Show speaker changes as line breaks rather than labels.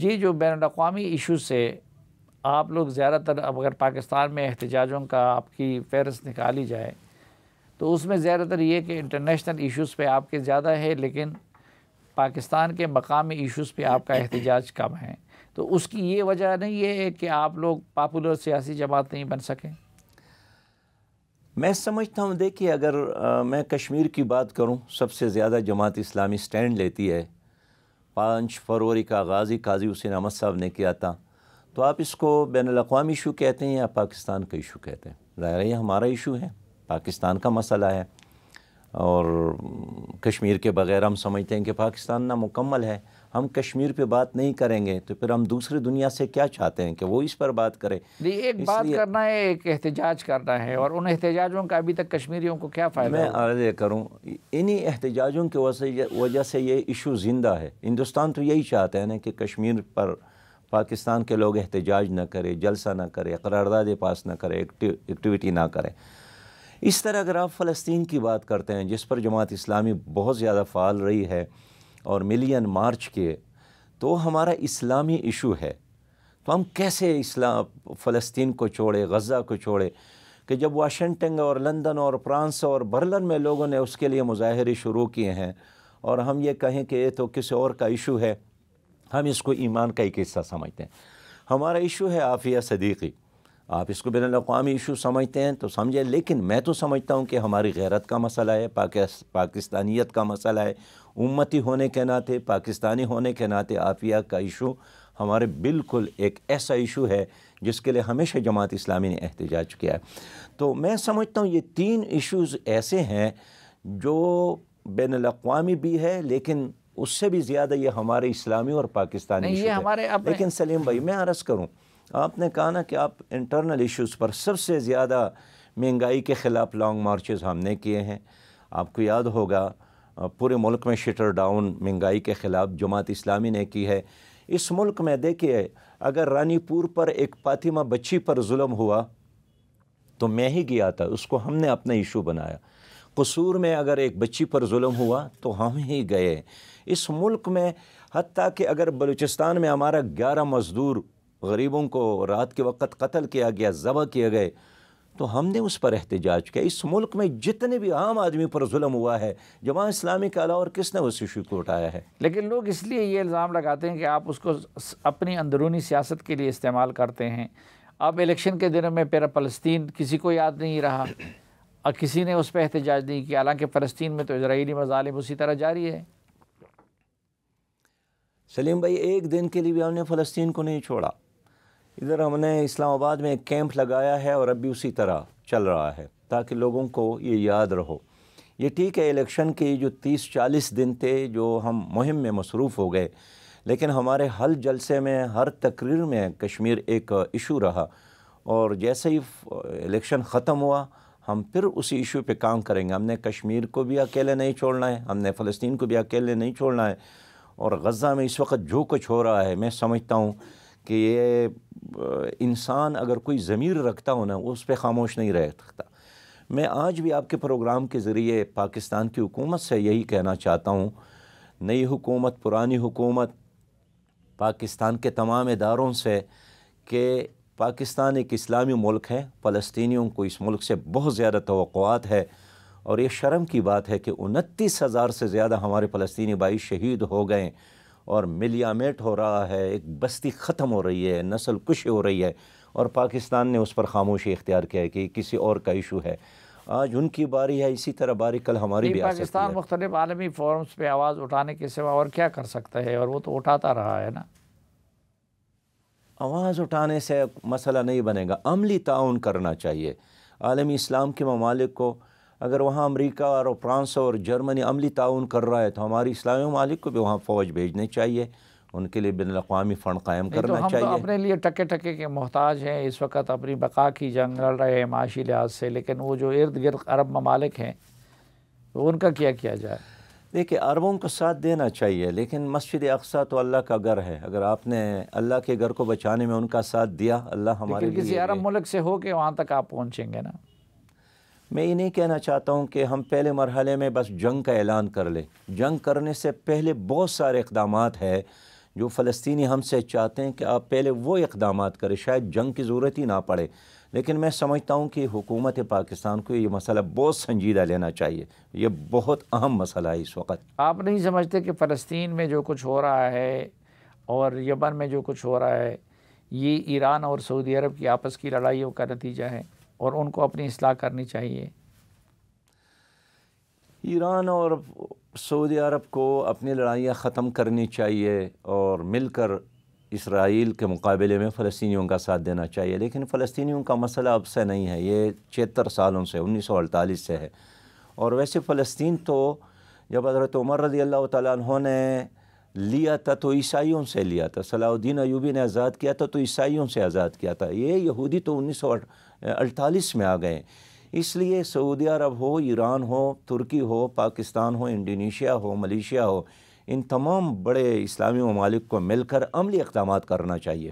جی، جو بین الاقوامی ایشو سے آپ لوگ زیادہ تر، اب اگر پاکستان میں احتجاجوں کا آپ کی فہرست نکالی جائے تو اس میں زیادہ تر یہ کہ انٹرنیشنل ایشوز پہ آپ کے زیادہ ہے، لیکن پاکستان کے مقامی ایشوز پہ آپ کا احتجاج کم ہے. تو اس کی یہ وجہ نہیں ہے کہ آپ لوگ پاپولر سیاسی جماعت نہیں بن سکیں؟
میں سمجھتا ہوں، دیکھیے اگر میں کشمیر کی بات کروں، سب سے زیادہ جماعت اسلامی سٹینڈ لیتی ہے. 5 فروری کا غازی قاضی حسین احمد صاحب نے کیا تھا. تو آپ اس کو بین الاقوامی ایشو کہتے ہیں یا پاکستان کا ایشو کہتے ہیں؟ ظاہر ہے یہ ہمارا ایشو ہے، پاکستان کا مسئلہ ہے. اور کشمیر کے بغیر ہم سمجھتے ہیں کہ پاکستان نامکمل ہے. ہم کشمیر پہ بات نہیں کریں گے تو پھر ہم دوسری دنیا سے کیا چاہتے ہیں کہ وہ اس پر بات کرے؟
ایک بات کرنا ہے، ایک احتجاج کرنا ہے، اور ان احتجاجوں کا ابھی تک کشمیریوں کو کیا فائدہ
میں
ہوا؟
عرض کروں، انہی احتجاجوں کی وجہ سے یہ ایشو زندہ ہے. ہندوستان تو یہی چاہتا ہے نا کہ کشمیر پر پاکستان کے لوگ احتجاج نہ کرے، جلسہ نہ کرے، قرارداد پاس نہ کرے، ایکٹیویٹی نہ کرے. اس طرح اگر آپ فلسطین کی بات کرتے ہیں جس پر جماعت اسلامی بہت زیادہ فعال رہی ہے اور ملین مارچ کیے، تو ہمارا اسلامی ایشو ہے. تو ہم کیسے فلسطین کو چھوڑے، غزہ کو چھوڑے، کہ جب واشنگٹن اور لندن اور فرانس اور برلن میں لوگوں نے اس کے لیے مظاہرے شروع کیے ہیں، اور ہم یہ کہیں کہ یہ تو کسی اور کا ایشو ہے، ہم اس کو ایمان کا ایک حصہ سمجھتے ہیں. ہمارا ایشو ہے عافیہ صدیقی. آپ اس کو بین الاقوامی ایشو سمجھتے ہیں تو سمجھے، لیکن میں تو سمجھتا ہوں کہ ہماری غیرت کا مسئلہ ہے، پاکستانیت کا مسئلہ ہے. امتی ہونے کے ناطے، پاکستانی ہونے کے ناطے عافیہ کا ایشو ہمارے بالکل ایک ایسا ایشو ہے جس کے لیے ہمیشہ جماعت اسلامی نے احتجاج کیا ہے. تو میں سمجھتا ہوں یہ 3 ایشوز ایسے ہیں جو بین الاقوامی بھی ہے، لیکن اس سے بھی زیادہ یہ ہمارے اسلامی اور پاکستانی ایشو ہے. لیکن سلیم بھائی میں عرض کروں، آپ نے کہا نا کہ آپ انٹرنل ایشوز پر سب سے زیادہ مہنگائی کے خلاف لانگ مارچز ہم نے کیے ہیں. آپ کو یاد ہوگا پورے ملک میں شٹر ڈاؤن مہنگائی کے خلاف جماعت اسلامی نے کی ہے. اس ملک میں دیکھیے، اگر رانی پور پر ایک فاطمہ بچی پر ظلم ہوا تو میں ہی گیا تھا، اس کو ہم نے اپنا ایشو بنایا. قصور میں اگر ایک بچی پر ظلم ہوا تو ہم ہی گئے. اس ملک میں حتیٰ کہ اگر بلوچستان میں ہمارا 11 مزدور غریبوں کو رات کے وقت قتل کیا گیا، ذبح کیے گئے، تو ہم نے اس پر احتجاج کیا. اس ملک میں جتنے بھی عام آدمی پر ظلم ہوا ہے، جماعت اسلامی کے علاوہ اور کس نے اس ایشو کو اٹھایا ہے؟
لیکن لوگ اس لیے یہ الزام لگاتے ہیں کہ آپ اس کو اپنی اندرونی سیاست کے لیے استعمال کرتے ہیں. اب الیکشن کے دنوں میں پھر فلسطین کسی کو یاد نہیں رہا اور کسی نے اس پہ احتجاج نہیں کیا، حالانکہ فلسطین میں تو اسرائیلی مظالم اسی طرح جاری ہے.
سلیم بھائی، ایک دن کے لیے بھی ہم نے فلسطین کو نہیں چھوڑا. ادھر ہم نے اسلام آباد میں ایک کیمپ لگایا ہے اور اب بھی اسی طرح چل رہا ہے تاکہ لوگوں کو یہ یاد رہو. یہ ٹھیک ہے، الیکشن کے جو 30-40 دن تھے جو ہم مہم میں مصروف ہو گئے، لیکن ہمارے ہر جلسے میں، ہر تقریر میں کشمیر ایک ایشو رہا. اور جیسے ہی الیکشن ختم ہوا ہم پھر اسی ایشو پہ کام کریں گے. ہم نے کشمیر کو بھی اکیلے نہیں چھوڑنا ہے، ہم نے فلسطین کو بھی اکیلے نہیں چھوڑنا ہے. اور غزہ میں اس وقت جو کچھ ہو رہا ہے، میں سمجھتا ہوں کہ یہ انسان اگر کوئی ضمیر رکھتا ہو نا، وہ اس پہ خاموش نہیں رہ سکتا. میں آج بھی آپ کے پروگرام کے ذریعے پاکستان کی حکومت سے یہی کہنا چاہتا ہوں، نئی حکومت، پرانی حکومت، پاکستان کے تمام اداروں سے، کہ پاکستان ایک اسلامی ملک ہے. فلسطینیوں کو اس ملک سے بہت زیادہ توقعات ہے، اور یہ شرم کی بات ہے کہ 29,000 سے زیادہ ہمارے فلسطینی بھائی شہید ہو گئے، اور ملیامیٹ ہو رہا ہے، ایک بستی ختم ہو رہی ہے، نسل کشی ہو رہی ہے، اور پاکستان نے اس پر خاموشی اختیار کیا ہے کہ کسی اور کا ایشو ہے. آج ان کی باری ہے، اسی طرح باری کل ہماری بھی آ سکتی ہے.
پاکستان مختلف عالمی فورمز پہ آواز اٹھانے کے سوا اور کیا کر سکتا ہے، اور وہ تو اٹھاتا رہا ہے نا.
آواز اٹھانے سے مسئلہ نہیں بنے گا، عملی تعاون کرنا چاہیے. عالمی اسلام کے ممالک کو، اگر وہاں امریکہ اور فرانس اور جرمنی عملی تعاون کر رہا ہے تو ہماری اسلامی ممالک کو بھی وہاں فوج بھیجنے چاہیے، ان کے لیے بین الاقوامی فنڈ قائم کرنا چاہیے.
ہم تو اپنے لیے ٹکے ٹکے کے محتاج ہیں، اس وقت اپنی بقا کی جنگ لڑ رہے ہیں معاشی لحاظ سے، لیکن وہ جو ارد گرد عرب ممالک ہیں ان کا کیا کیا جائے؟
دیکھیے، عربوں کو ساتھ دینا چاہیے، لیکن مسجد اقصیٰ تو اللہ کا گھر ہے. اگر آپ نے اللہ کے گھر کو بچانے میں ان کا ساتھ دیا، اللہ ہمارے لیے
کسی عرب ملک سے ہو کے وہاں تک آپ پہنچیں گے نا.
میں یہ نہیں کہنا چاہتا ہوں کہ ہم پہلے مرحلے میں بس جنگ کا اعلان کر لیں. جنگ کرنے سے پہلے بہت سارے اقدامات ہیں جو فلسطینی ہم سے چاہتے ہیں کہ آپ پہلے وہ اقدامات کریں، شاید جنگ کی ضرورت ہی نہ پڑے، لیکن میں سمجھتا ہوں کہ حکومت پاکستان کو یہ مسئلہ بہت سنجیدہ لینا چاہیے، یہ بہت اہم مسئلہ ہے اس وقت۔
آپ نہیں سمجھتے کہ فلسطین میں جو کچھ ہو رہا ہے اور یمن میں جو کچھ ہو رہا ہے یہ ایران اور سعودی عرب کی آپس کی لڑائیوں کا نتیجہ ہے اور ان کو اپنی اصلاح کرنی چاہیے؟
ایران اور سعودی عرب کو اپنی لڑائیاں ختم کرنی چاہیے اور مل کر اسرائیل کے مقابلے میں فلسطینیوں کا ساتھ دینا چاہیے، لیکن فلسطینیوں کا مسئلہ اب سے نہیں ہے، یہ 76 سالوں سے 1948 سے ہے۔ اور ویسے فلسطین تو جب حضرت عمر رضی اللہ تعالیٰ عنہ نے لیا تھا تو عیسائیوں سے لیا تھا، صلاح الدین ایوبی نے آزاد کیا تھا تو عیسائیوں سے آزاد کیا تھا، یہ یہودی تو 1948 میں آ گئے۔ اس لیے سعودی عرب ہو، ایران ہو، ترکی ہو، پاکستان ہو، انڈونیشیا ہو، ملیشیا ہو، ان تمام بڑے اسلامی ممالک کو مل کر عملی اقدامات کرنا چاہیے۔